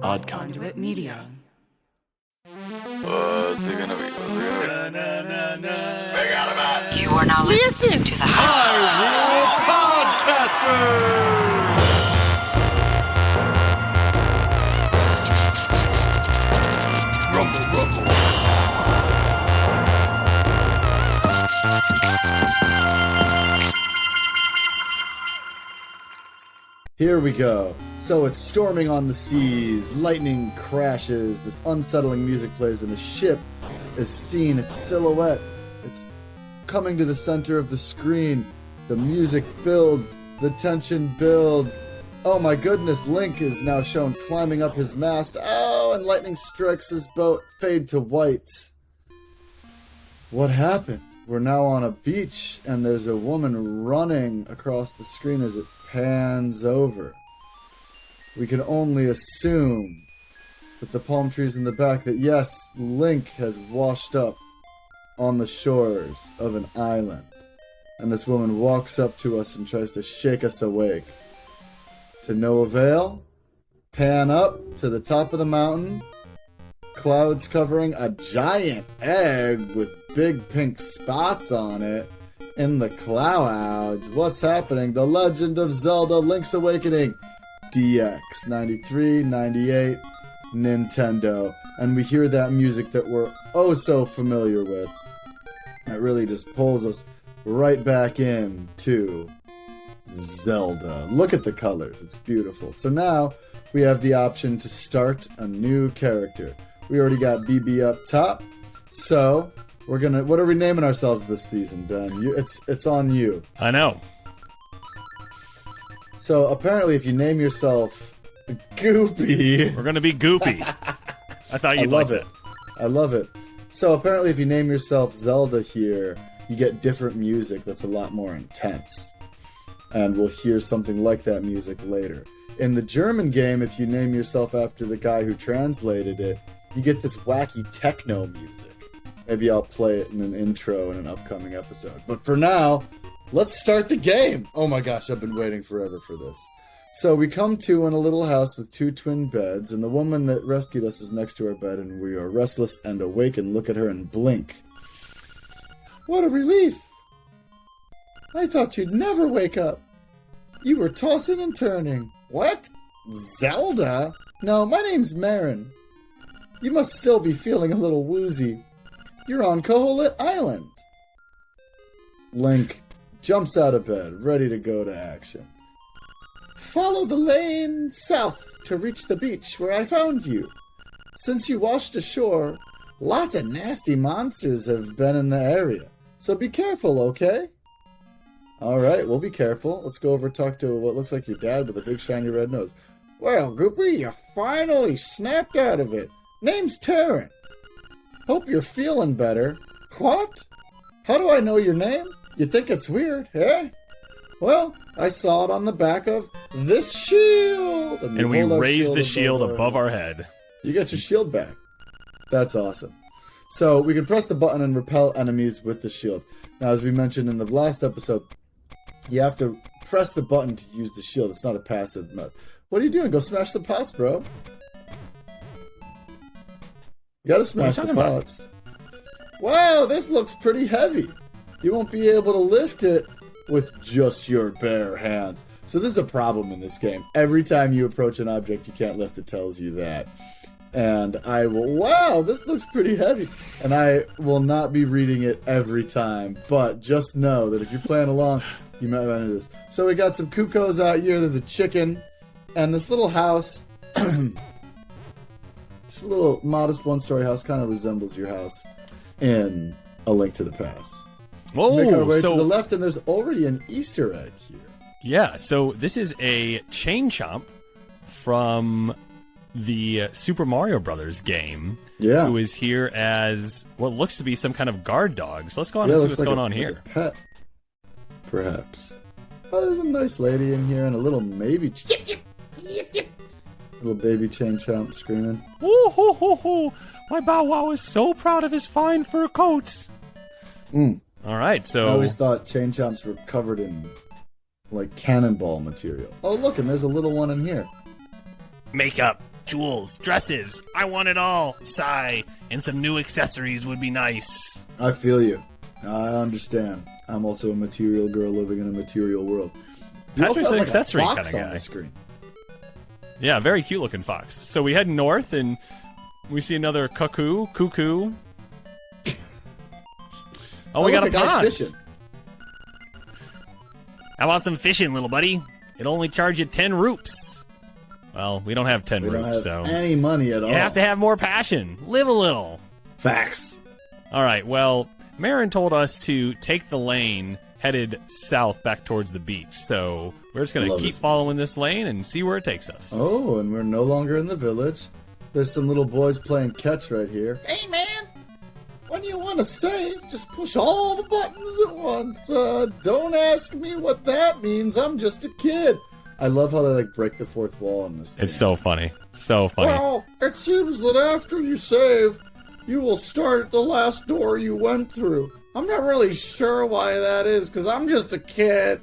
Odd Conduit Media. What's it gonna be? You are now listening to the Hyrule Podcasters! Rumble, rumble. Here we go. So it's storming on the seas, lightning crashes, this unsettling music plays, and a ship is seen, its silhouette. It's coming to the center of the screen. The music builds, the tension builds. Oh my goodness, Link is now shown climbing up his mast. Oh, and lightning strikes his boat, fade to white. What happened? We're now on a beach, and there's a woman running across the screen as it pans over. We can only assume with the palm trees in the back that yes, Link has washed up on the shores of an island. And this woman walks up to us and tries to shake us awake. To no avail, pan up to the top of the mountain, clouds covering a giant egg with big pink spots on it. In the clouds, what's happening? The Legend of Zelda Link's Awakening DX 93, 98, Nintendo. And we hear that music that we're oh so familiar with. It really just pulls us right back into Zelda. Look at the colors, it's beautiful. So now we have the option to start a new character. We already got BB up top, so we're gonna. What are we naming ourselves this season, Ben? It's on you. I know. So apparently, if you name yourself Goopy, we're gonna be Goopy. I thought you'd like it. I love it. So apparently, if you name yourself Zelda here, you get different music that's a lot more intense, and we'll hear something like that music later. In the German game, if you name yourself after the guy who translated it, you get this wacky techno music. Maybe I'll play it in an intro in an upcoming episode. But for now, let's start the game! Oh my gosh, I've been waiting forever for this. So we come to in a little house with two twin beds, and the woman that rescued us is next to our bed, and we are restless and awake and look at her and blink. What a relief! I thought you'd never wake up. You were tossing and turning. What? Zelda? No, my name's Marin. You must still be feeling a little woozy. You're on Koholint Island. Link jumps out of bed, ready to go to action. Follow the lane south to reach the beach where I found you. Since you washed ashore, lots of nasty monsters have been in the area. So be careful, okay? Alright, we'll be careful. Let's go over and talk to what looks like your dad with a big shiny red nose. Well, Goopy, you finally snapped out of it. Name's Taryn. Hope you're feeling better. What? How do I know your name? You think it's weird, eh? Well, I saw it on the back of this shield. And we raised the shield above our head. You got your shield back. That's awesome. So we can press the button and repel enemies with the shield. Now, as we mentioned in the last episode, you have to press the button to use the shield. It's not a passive mode. What are you doing? Go smash the pots, bro. You gotta smash the pots. Wow, this looks pretty heavy. You won't be able to lift it with just your bare hands. So this is a problem in this game. Every time you approach an object you can't lift, it tells you that. And I will, wow, this looks pretty heavy. And I will not be reading it every time. But just know that if you're playing along, you might run into this. So we got some cuckoos out here. There's a chicken. And this little house, just a little modest one-story house, kind of resembles your house in A Link to the Past. Whoa, Make our way to the left, and there's already an Easter egg here. Yeah, so this is a chain chomp from the Super Mario Brothers game. Yeah. Who is here as what looks to be some kind of guard dog. So let's go on and see what's going on here. A pet, perhaps. Oh, there's a nice lady in here and a little maybe. Little baby chain chomp screaming. Ooh, hoo, hoo, hoo. My Bow Wow is so proud of his fine fur coat. All right, so I always thought chain chomps were covered in like cannonball material. Oh, look, and there's a little one in here. Makeup. jewels, dresses. I want it all. Sigh. And some new accessories would be nice. I feel you. I understand. I'm also a material girl living in a material world. You Patrick's also an have, like, accessory a fox kinda on guy. the screen. Yeah, very cute looking fox. So we head north and we see another cuckoo. Oh, we got a guy pond. fishing. How about some fishing, little buddy? It'll only charge you 10 roops. Well, we don't have 10 We don't roops, have so any money at all. you have to have more passion. Live a little. Facts. All right, well, Marin told us to take the lane headed south back towards the beach. So we're just going to Love keep this following this lane and see where it takes us. Oh, and we're no longer in the village. There's some little boys playing catch right here. Hey, man! When you want to save, just push all the buttons at once. Don't ask me what that means. I'm just a kid. I love how they like break the fourth wall in this game. It's so funny. So funny. Well, it seems that after you save, you will start at the last door you went through. I'm not really sure why that is, because I'm just a kid.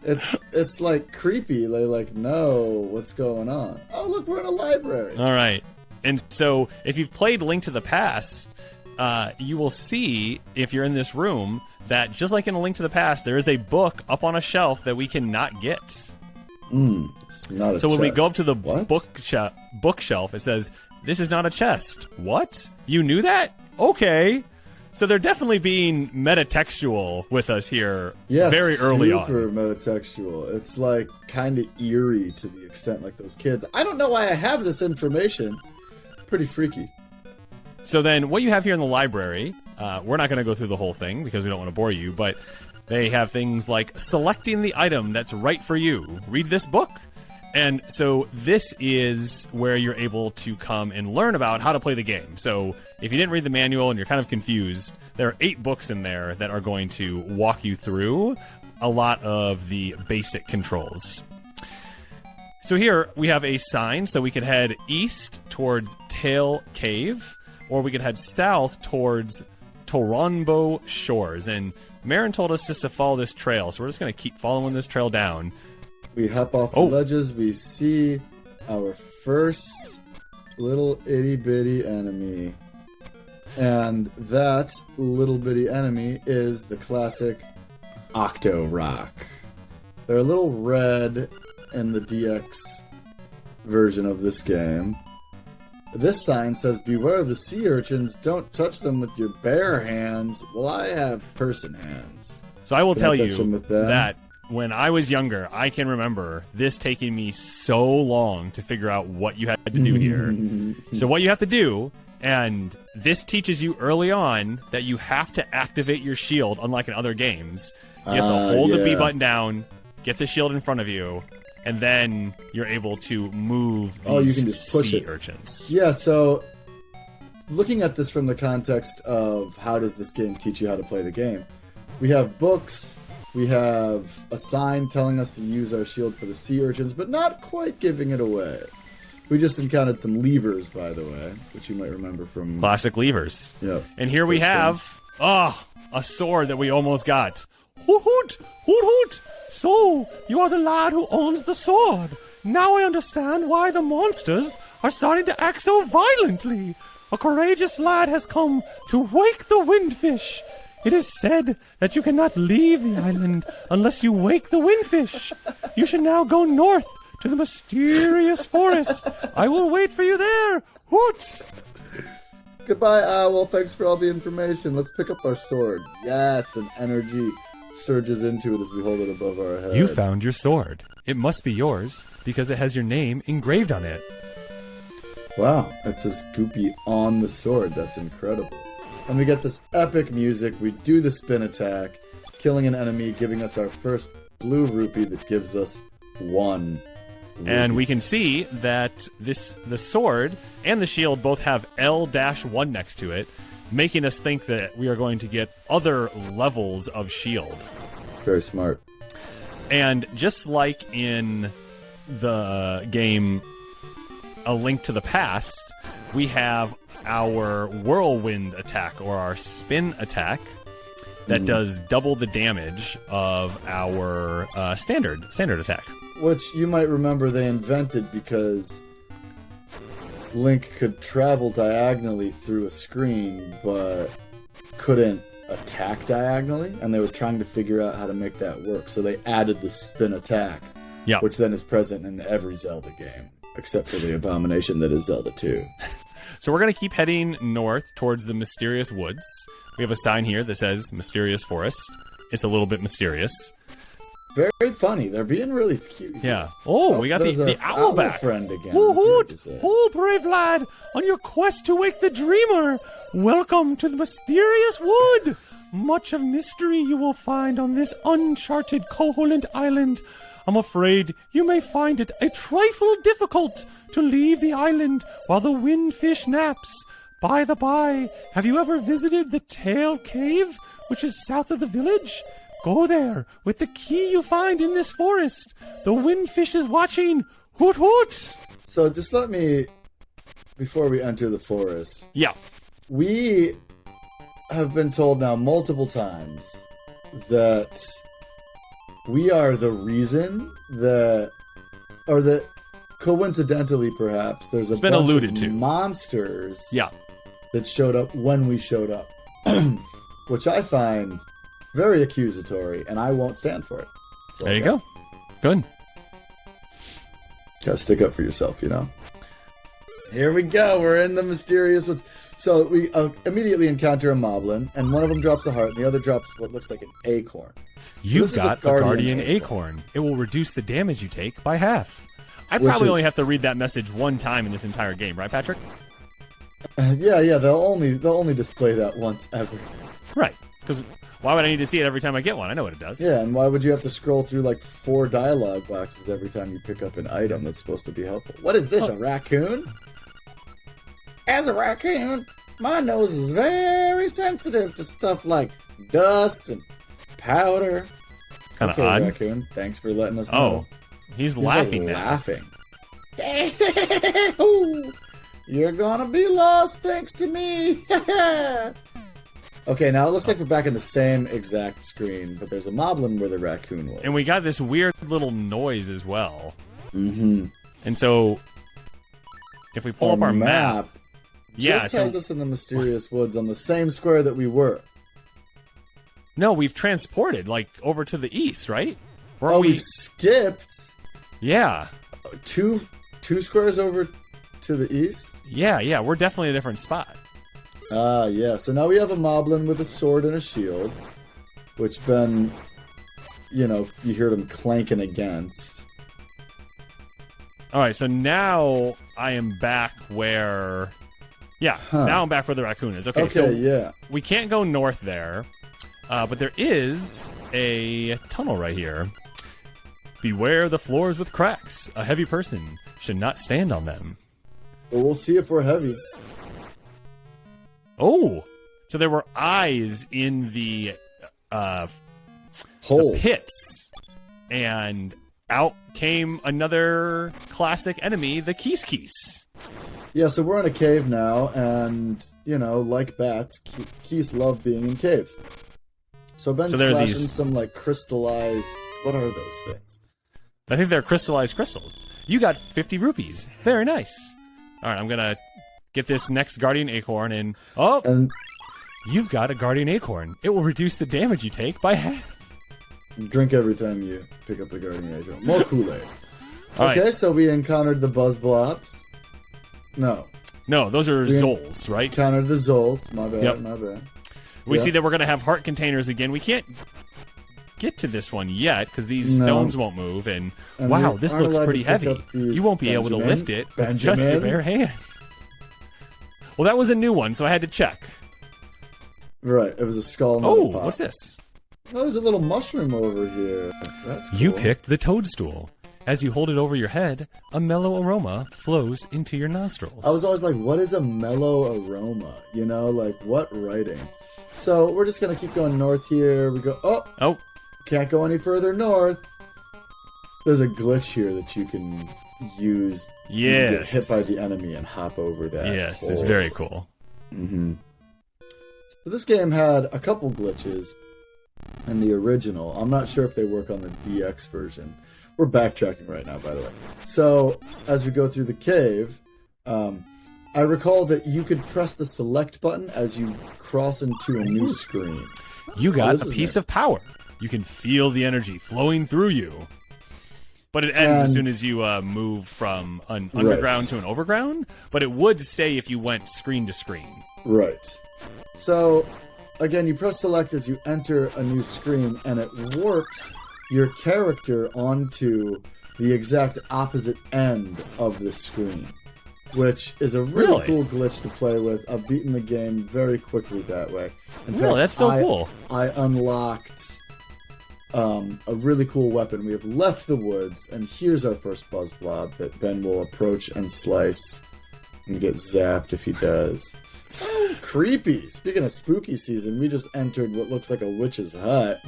It's like creepy. They like know what's going on. Oh, look, we're in a library. All right. And so if you've played Link to the Past, you will see, if you're in this room, that just like in A Link to the Past, there is a book up on a shelf that we cannot get. It's not a So when we chest. go up to the What? bookshelf, it says, "This is not a chest." What? You knew that? Okay. So they're definitely being metatextual with us here Yes, very early super on. metatextual. It's like kind of eerie to the extent like those kids. I don't know why I have this information. Pretty freaky. So then what you have here in the library, we're not going to go through the whole thing because we don't want to bore you, but they have things like selecting the item that's right for you. Read this book. And so this is where you're able to come and learn about how to play the game. So if you didn't read the manual and you're kind of confused, there are 8 books in there that are going to walk you through a lot of the basic controls. So here we have a sign, so we could head east towards Tail Cave, or we could head south towards Toronbo Shores. And Marin told us just to follow this trail, so we're just going to keep following this trail down. We hop off Oh. the ledges. We see our first little itty bitty enemy. And that little bitty enemy is the classic Octo Rock. They're a little red in the DX version of this game. This sign says, "Beware of the sea urchins. Don't touch them with your bare hands." Well, I have person hands. So I will Can I tell touch you them with that? that when I was younger, I can remember this taking me so long to figure out what you had to do here. So what you have to do, and this teaches you early on that you have to activate your shield, unlike in other games. You have to hold the B yeah. button down, get the shield in front of you, and then you're able to move these Oh, you can just push sea it. urchins. Yeah, so looking at this from the context of how does this game teach you how to play the game, we have books, we have a sign telling us to use our shield for the sea urchins, but not quite giving it away. We just encountered some levers, by the way, which you might remember from... Classic levers. Yep. And here we First have, a sword that we almost got. Hoot hoot! Hoot hoot! So, you are the lad who owns the sword. Now I understand why the monsters are starting to act so violently. A courageous lad has come to wake the Windfish. It is said that you cannot leave the island unless you wake the Windfish. You should now go north to the mysterious forest. I will wait for you there. Hoot! Goodbye, Owl. Thanks for all the information. Let's pick up our sword. Yes, and energy surges into it as we hold it above our head. You found your sword. It must be yours because it has your name engraved on it. Wow, it says Goopy on the sword. That's incredible. And we get this epic music. We do the spin attack, killing an enemy, giving us our first blue rupee that gives us 1 rupee. And we can see that the sword and the shield both have L-1 next to it, making us think that we are going to get other levels of shield. Very smart. And just like in the game A Link to the Past, we have our whirlwind attack, or our spin attack, that does double the damage of our standard attack. Which you might remember they invented because Link could travel diagonally through a screen, but couldn't attack diagonally, and they were trying to figure out how to make that work. So they added the spin attack, which then is present in every Zelda game, except for the abomination that is Zelda 2. So we're going to keep heading north towards the mysterious woods. We have a sign here that says Mysterious Forest. It's a little bit mysterious. Very funny. They're being really cute. Yeah. Oh, we got the owl back. Friend again. Woo-hoot! Oh, brave lad, on your quest to wake the dreamer, welcome to the mysterious wood. Much of mystery you will find on this uncharted Koholint island. I'm afraid you may find it a trifle difficult to leave the island while the Windfish naps. By the by, have you ever visited the Tail Cave, which is south of the village? Go there with the key you find in this forest. The Windfish is watching. Hoot hoot! So just let me, before we enter the forest. Yeah. We have been told now multiple times that we are the reason that, or that coincidentally perhaps, there's a bunch alluded of to monsters that showed up when we showed up. Which I find very accusatory, and I won't stand for it. So, there you go. Good. Gotta stick up for yourself, you know? Here we go. We're in the mysterious woods. So we immediately encounter a moblin, and one of them drops a heart, and the other drops what looks like an acorn. You've got a guardian acorn. It will reduce the damage you take by half. I probably only have to read that message one time in this entire game, right, Patrick? Yeah. They'll only display that once ever. Right. Because why would I need to see it every time I get one? I know what it does. Yeah, and why would you have to scroll through like 4 dialogue boxes every time you pick up an item that's supposed to be helpful? What is this, a raccoon? As a raccoon, my nose is very sensitive to stuff like dust and powder. Kind of odd. Raccoon, thanks for letting us know. Oh, he's laughing like now. Laughing. You're gonna be lost thanks to me. Okay, now it looks like we're back in the same exact screen, but there's a moblin where the raccoon was. And we got this weird little noise as well. Mm-hmm. And so, if we pull up our map, just has us in the mysterious woods on the same square that we were. No, we've transported, like, over to the east, right? We've skipped. Yeah. Two squares over to the east? Yeah, we're definitely a different spot. Yeah. So now we have a moblin with a sword and a shield, which Ben, you heard him clanking against. All right, so now I am back where... Yeah, now I'm back where the raccoon is. Okay, so we can't go north there, but there is a tunnel right here. Beware the floors with cracks. A heavy person should not stand on them. Well, we'll see if we're heavy. Oh, so there were eyes in the holes, the pits, and out came another classic enemy, the Keese. Yeah, so we're in a cave now, and, like bats, Keese love being in caves. So Ben's slashing some, crystallized... What are those things? I think they're crystallized crystals. You got 50 rupees. Very nice. All right, I'm going to get this next Guardian Acorn, and... Oh! And you've got a Guardian Acorn. It will reduce the damage you take by half. Drink every time you pick up the Guardian Acorn. More Kool-Aid. Okay, right. So we encountered the Buzzblobs. No, those are Zols, right? Encountered the Zols. My bad. We see that we're going to have heart containers again. We can't get to this one yet because these stones won't move. And wow, this looks pretty heavy. You won't be able to lift it with just your bare hands. Well, that was a new one, so I had to check. Right, it was a skull. Oh, what's this? Oh, there's a little mushroom over here. That's cool. You picked the toadstool. As you hold it over your head, a mellow aroma flows into your nostrils. I was always like, what is a mellow aroma? What writing? So we're just going to keep going north here. We go, oh, can't go any further north. There's a glitch here that you can use. Yes. You get hit by the enemy and hop over that. Yes, it's very cool. Mm-hmm. So this game had a couple glitches in the original. I'm not sure if they work on the DX version. We're backtracking right now, by the way. So, as we go through the cave, I recall that you could press the select button as you cross into a new screen. You got a piece of power. You can feel the energy flowing through you. But it ends as soon as you move from an underground to an overground. But it would stay if you went screen to screen. Right. So, again, you press select as you enter a new screen, and it warps your character onto the exact opposite end of the screen, which is a really cool glitch to play with. I've beaten the game very quickly that way. In fact, that's so cool. I unlocked a really cool weapon. We have left the woods, and here's our first Buzz Blob that Ben will approach and slice and get zapped if he does. Oh, creepy. Speaking of spooky season, we just entered what looks like a witch's hut,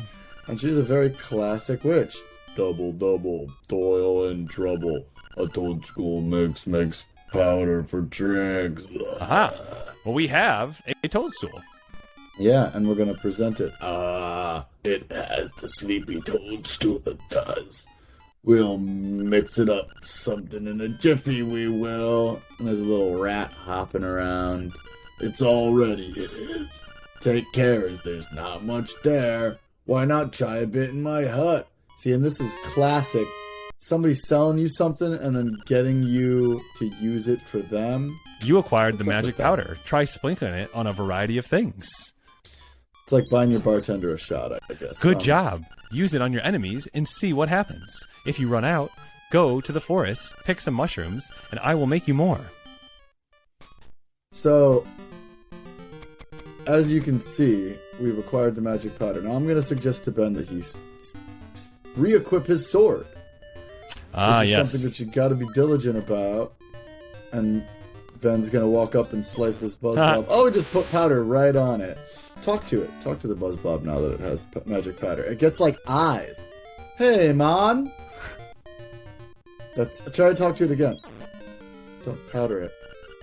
and she's a very classic witch. Double, double, toil and trouble. A toad school makes powder for tricks. Aha. Well, we have a toadstool. Yeah, and we're going to present it. It has the sleepy toadstool, it does. We'll mix it up something in a jiffy, we will. And there's a little rat hopping around. It's all ready, it is. Take care, as there's not much there. Why not try a bit in my hut? See, and this is classic. Somebody selling you something and then getting you to use it for them. You acquired the magic powder. Try sprinkling it on a variety of things. It's like buying your bartender a shot, I guess. Good job. Use it on your enemies and see what happens. If you run out, go to the forest, pick some mushrooms, and I will make you more. So, as you can see, we've acquired the magic powder. Now I'm going to suggest to Ben that he re-equip his sword. Which is something that you got to be diligent about. And Ben's going to walk up and slice this Buzz Blob. Oh, he just put powder right on it. Talk to it. Talk to the Buzz Blob now that it has magic powder. It gets like eyes. Hey, man. Try to talk to it again. Don't powder it.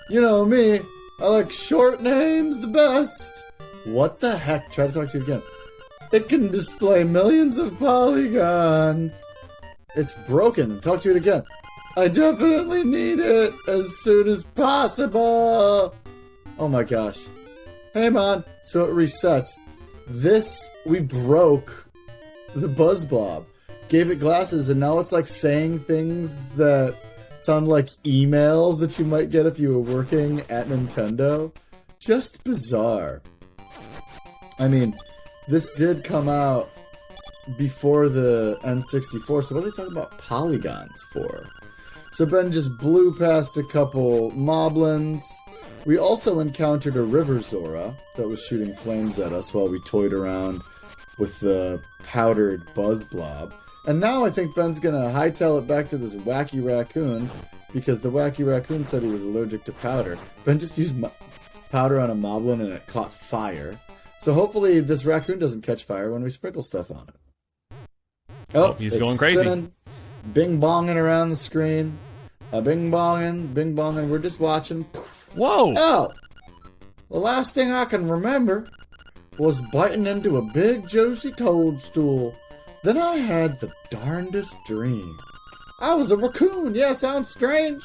You know me. I like short names the best. What the heck? Try to talk to it again. It can display millions of polygons. It's broken. Talk to it again. I definitely need it as soon as possible. Oh my gosh. Hey man. So it resets. We broke the Buzz Blob. Gave it glasses and now it's like saying things that sound like emails that you might get if you were working at Nintendo. Just bizarre. I mean, this did come out before the N64, so what are they talking about polygons for? So Ben just blew past a couple moblins. We also encountered a River Zora that was shooting flames at us while we toyed around with the powdered Buzz Blob. And now I think Ben's gonna hightail it back to this wacky raccoon, because the wacky raccoon said he was allergic to powder. Ben just used powder on a moblin and it caught fire. So hopefully this raccoon doesn't catch fire when we sprinkle stuff on it. Oh, he's going crazy. Spinning, bing-bonging around the screen. Bing-bonging. We're just watching. Whoa! Oh! The last thing I can remember was biting into a big juicy toadstool. Then I had the darndest dream. I was a raccoon. Yeah, sounds strange,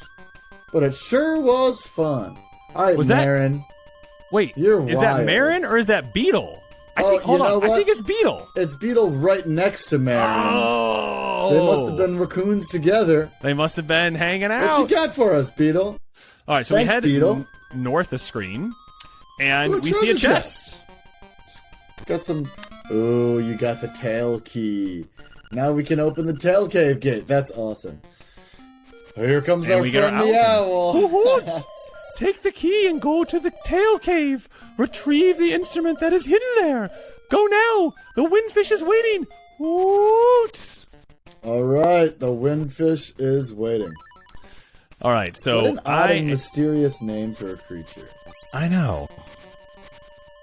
but it sure was fun. All right, Marin. Wait, you're is wild. that Marin or is that Beetle? I think it's Beetle. It's Beetle right next to Marin. Oh! They must have been raccoons together. They must have been hanging out. What you got for us, Beetle? All right, so Thanks, we head Beetle. North of screen, and Ooh, we see a chest. Got some... Oh, you got the tail key. Now we can open the tail cave gate. That's awesome. Here comes our friend the owl. Take the key and go to the tail cave. Retrieve the instrument that is hidden there. Go now. The Windfish is waiting. Woot! All right, the Windfish is waiting. All right, so what an odd and mysterious name for a creature. I know.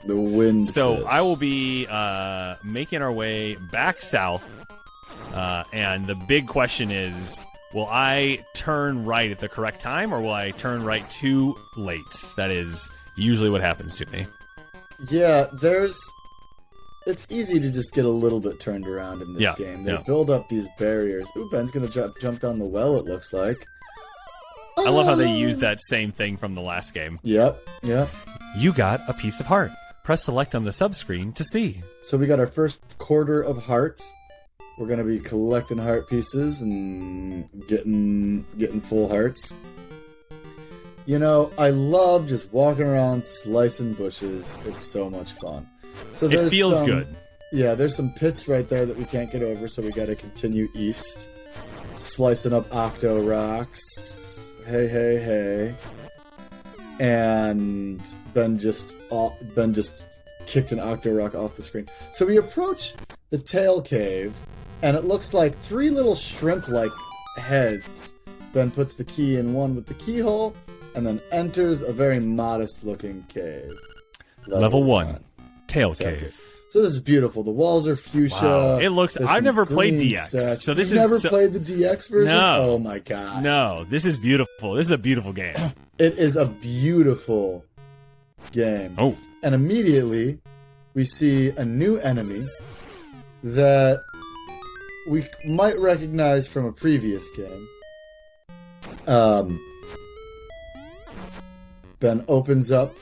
The Windfish. So I will be making our way back south, and the big question is, will I turn right at the correct time, or will I turn right too late? That is usually what happens to me. Yeah, it's easy to just get a little bit turned around in this game. They build up these barriers. Ooh, Ben's gonna jump down the well, it looks like. I love how they use that same thing from the last game. Yep. You got a piece of heart. Press select on the subscreen to see. So we got our first quarter of heart. We're gonna be collecting heart pieces and getting full hearts. You know, I love just walking around slicing bushes. It's so much fun. So It feels good. Yeah, there's some pits right there that we can't get over, so we gotta continue east. Slicing up Octo Rocks. Hey. And Ben just kicked an Octo Rock off the screen. So we approach the tail cave, and it looks like 3 little shrimp-like heads. Ben puts the key in one with the keyhole, and then enters a very modest-looking cave. Level 1. Tail cave. So this is beautiful. The walls are fuchsia. Wow. It looks... There's I've some never played green DX. statues. So this You've is... never played the DX version? No. Oh my gosh. No, this is beautiful. This is a beautiful game. It is a beautiful game. Oh. And immediately, we see a new enemy that we might recognize from a previous game. Ben opens up.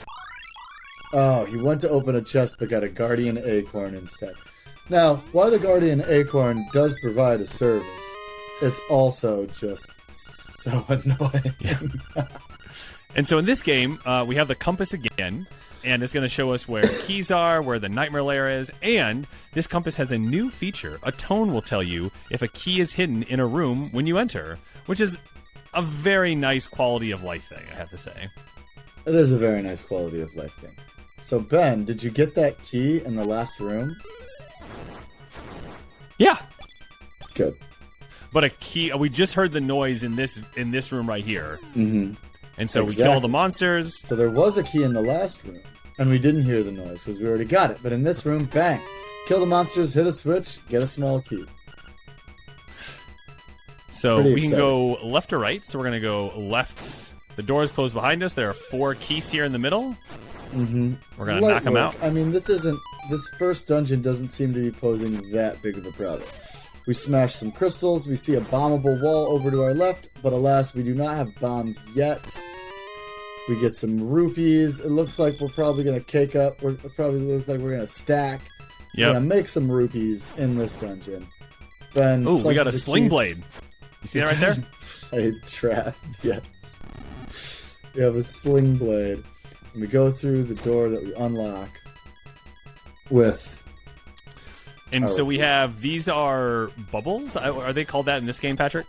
Oh, he went to open a chest but got a Guardian Acorn instead. Now, while the Guardian Acorn does provide a service, it's also just so annoying. Yeah. And so in this game, we have the compass again, and it's going to show us where keys are, where the nightmare lair is, and this compass has a new feature. A tone will tell you if a key is hidden in a room when you enter, which is a very nice quality of life thing, I have to say. It is a very nice quality of life thing. So, Ben, did you get that key in the last room? Yeah. Good. But a key, we just heard the noise in this room right here. Mm-hmm. And so Exactly. we kill all the monsters. So there was a key in the last room, and we didn't hear the noise because we already got it. But in this room, bang! Kill the monsters, hit a switch, get a small key. So Pretty we can exciting. go left or right. So we're going to go left. The door is closed behind us. There are 4 keys here in the middle. Mm-hmm. We're going to knock them out. I mean, this first dungeon doesn't seem to be posing that big of a problem. We smash some crystals. We see a bombable wall over to our left, but alas, we do not have bombs yet. We get some rupees. It looks like we're probably going to cake up. It probably looks like we're going to stack. We're Yep. going to make some rupees in this dungeon. Ben Ooh, we got a slices the sling keys. blade. You see that right there? A trap, yes. We have a sling blade. And we go through the door that we unlock with... And Oh. so we have, these are bubbles? Are they called that in this game, Patrick?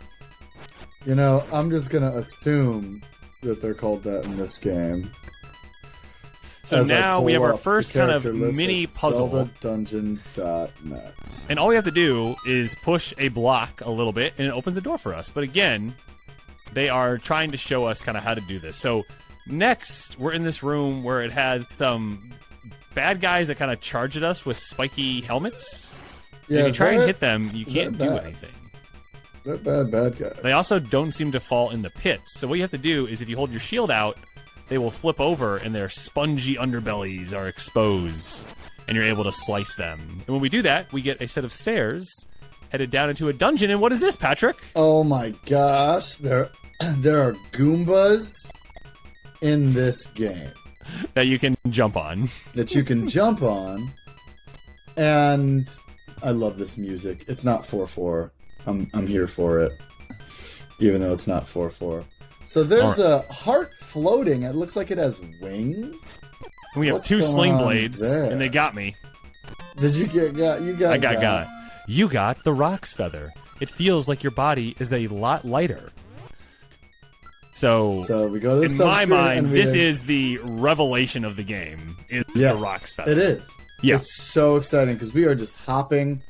You know, I'm just going to assume that they're called that in this game. So As I now we pull have our up the first kind of character list mini at puzzle. ZeldaDungeon.net. And all we have to do is push a block a little bit, and it opens the door for us. But again, they are trying to show us kind of how to do this. So next, we're in this room where it has some bad guys that kind of charge at us with spiky helmets. Yeah, if you try and they're- hit them, you can't do bad. anything. They're bad guys. They also don't seem to fall in the pits. So what you have to do is if you hold your shield out, they will flip over and their spongy underbellies are exposed, and you're able to slice them. And when we do that, we get a set of stairs headed down into a dungeon. And what is this, Patrick? Oh my gosh, there are Goombas in this game That you can jump on. that you can jump on, and I love this music. It's not 4/4. I'm here for it, even though it's not 4/4. So there's a heart floating. It looks like it has wings. We have What's 2 going sling on blades, there? and they got me. Did you get got? You got? I got. You got the Rock's Feather. It feels like your body is a lot lighter. So we go to the in my subscreen mind, and we this is the revelation of the game, is the Rock's Feather. It is. Yeah. It's so exciting because we are just hopping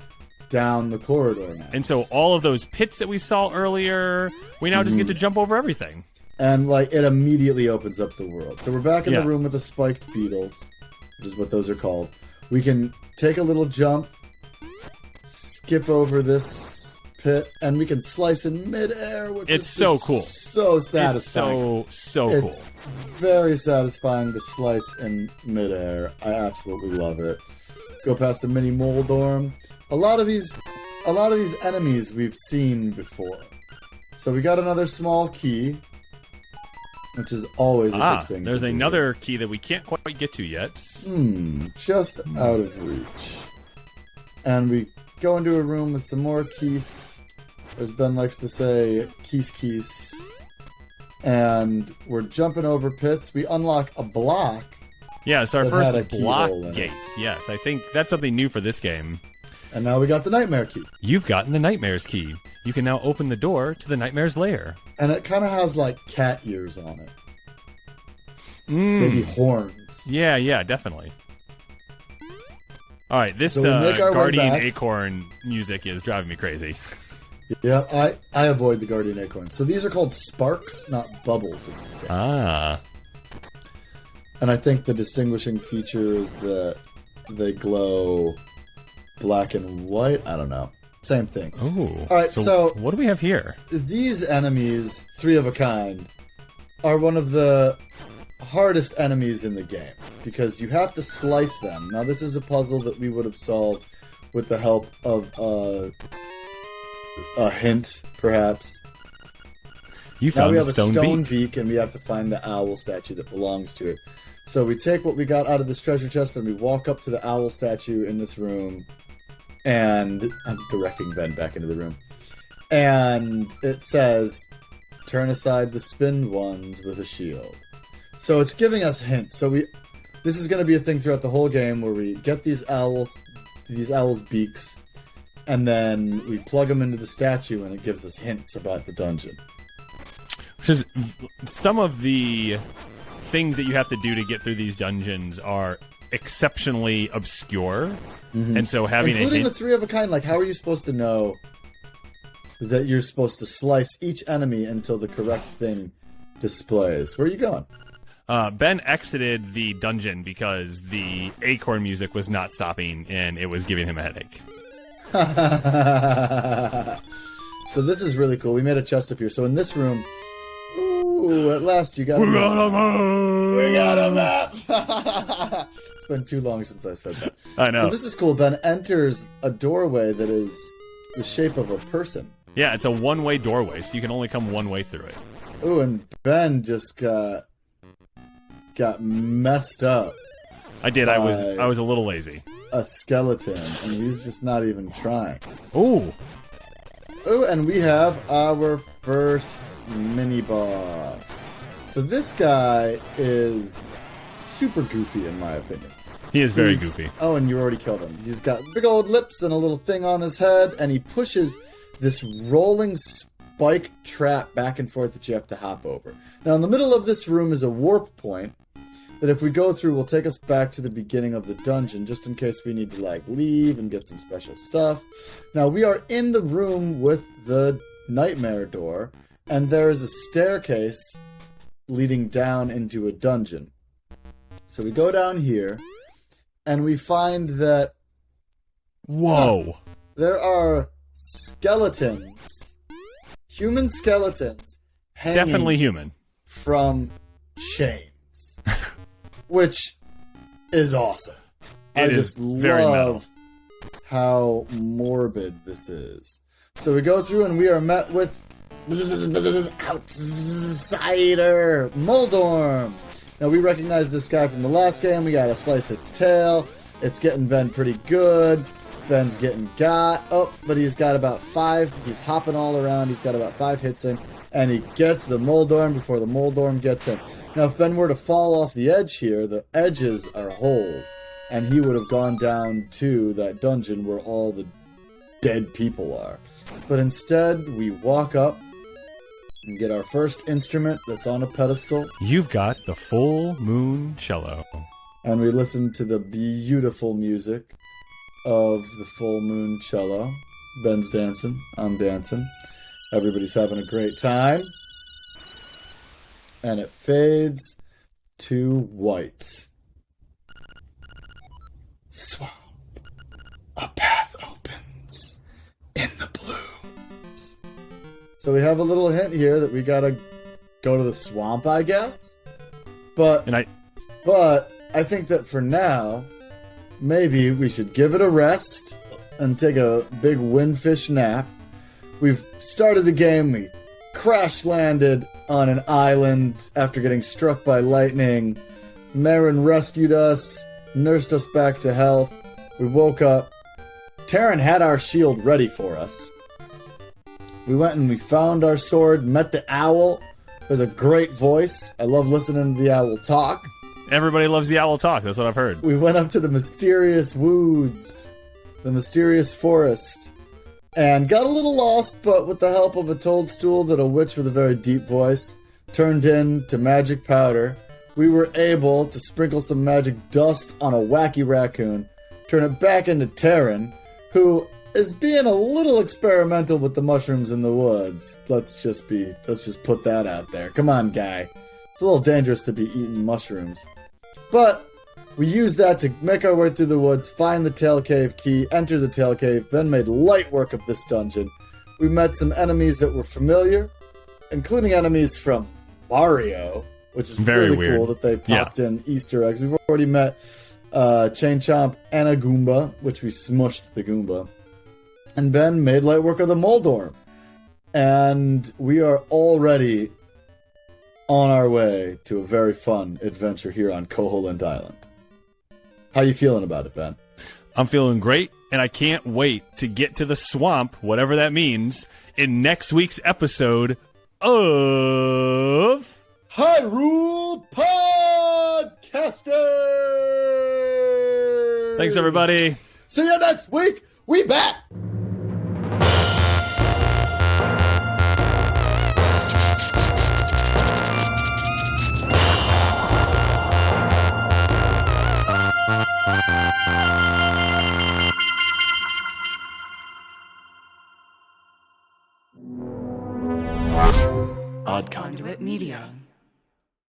down the corridor now. And so all of those pits that we saw earlier, we now just get to jump over everything. And like it immediately opens up the world. So we're back in Yeah. the room with the spiked beetles, which is what those are called. We can take a little jump, skip over this pit, and we can slice in midair, which It's is so just cool. So It's satisfying. so It's cool. very satisfying to slice in midair. I absolutely love it. Go past the mini Moldorm. A lot of these enemies we've seen before. So we got another small key. which is always a good thing. There's to do. another key that we can't quite get to yet. Just out of reach. And we go into a room with some more keys. As Ben likes to say, keys. And we're jumping over pits. We unlock a block. Yeah, it's our that had a first block keyhole in it. gate. Yes, I think that's something new for this game. And now we got the Nightmare Key. You've gotten the Nightmare's key. You can now open the door to the Nightmare's lair. And it kind of has, like, cat ears on it. Maybe horns. Yeah, definitely. All right, this So we make our way Guardian back. Acorn music is driving me crazy. Yeah, I avoid the Guardian Acorn. So these are called sparks, not bubbles in this game. And I think the distinguishing feature is that they glow black and white. I don't know. Same thing. Ooh. All right, so what do we have here? these enemies, 3 of a kind, are one of the hardest enemies in the game because you have to slice them. Now, this is a puzzle that we would have solved with the help of a hint, perhaps. You Now found we the have a stone stone beak. beak, and we have to find the owl statue that belongs to it. So we take what we got out of this treasure chest, and we walk up to the owl statue in this room, and I'm directing Ben back into the room. And it says, turn aside the spinned ones with a shield. So it's giving us hints. So this is going to be a thing throughout the whole game where we get these owls' beaks, and then we plug them into the statue, and it gives us hints about the dungeon. Which is some of the things that you have to do to get through these dungeons are exceptionally obscure, and so having including a the hint, 3 of a kind. Like, how are you supposed to know that you're supposed to slice each enemy until the correct thing displays? Where are you going? Ben exited the dungeon because the acorn music was not stopping and it was giving him a headache. So this is really cool. We made a chest up here. So in this room, ooh, at last you got a map. We got a map. It's been too long since I said that. I know. So this is cool. Ben enters a doorway that is the shape of a person. Yeah, it's a one-way doorway, so you can only come one way through it. Ooh, and Ben just got messed up. I did. I was a little lazy. A skeleton, and he's just not even trying. Ooh. Oh, and we have our first mini-boss. So this guy is super goofy, in my opinion. He is very goofy. Oh, and you already killed him. He's got big old lips and a little thing on his head, and he pushes this rolling spike trap back and forth that you have to hop over. Now, in the middle of this room is a warp point that if we go through will take us back to the beginning of the dungeon, just in case we need to, like, leave and get some special stuff. Now, we are in the room with the nightmare door, and there is a staircase leading down into a dungeon. So we go down here, and we find that... Whoa. There are skeletons. Human skeletons hanging Definitely human. from chains. Which is awesome. I It is just very metal. love how morbid this is. So we go through and we are met with Outsider Moldorm. Now we recognize this guy from the last game. We gotta slice its tail. It's getting Ben pretty good. Ben's getting got. Oh, but he's got about 5. He's hopping all around. He's got about 5 hits in. And he gets the Moldorm before the Moldorm gets him. Now, if Ben were to fall off the edge here, the edges are holes. And he would have gone down to that dungeon where all the dead people are. But instead, we walk up and get our first instrument that's on a pedestal. You've got the full moon cello. And we listen to the beautiful music of the full moon cello. Ben's dancing. I'm dancing. Everybody's having a great time. And it fades to white. Swamp. A path opens in the blues. So we have a little hint here that we gotta go to the swamp, I guess. But I think that for now, maybe we should give it a rest and take a big windfish nap. We've started the game, we crash landed on an island after getting struck by lightning. Marin rescued us, nursed us back to health. We woke up. Terran had our shield ready for us. We went and we found our sword, met the owl. It was a great voice. I love listening to the owl talk. Everybody loves the owl talk. That's what I've heard. We went up to the mysterious woods, the mysterious forest, and got a little lost, but with the help of a toadstool that a witch with a very deep voice turned into magic powder, we were able to sprinkle some magic dust on a wacky raccoon, turn it back into Terran, who is being a little experimental with the mushrooms in the woods. Let's just put that out there. Come on, guy. It's a little dangerous to be eating mushrooms. But we used that to make our way through the woods, find the Tail Cave key, enter the Tail Cave, then made light work of this dungeon. We met some enemies that were familiar, including enemies from Mario, which is very really weird. Cool that they popped in Easter eggs. We've already met Chain Chomp and a Goomba, which we smushed the Goomba. And Ben made light work of the Moldorm. And we are already on our way to a very fun adventure here on Koholint Island. How you feeling about it, Ben? I'm feeling great, and I can't wait to get to the swamp, whatever that means, in next week's episode of Hyrule Podcasters! Thanks, everybody. See you next week. We back.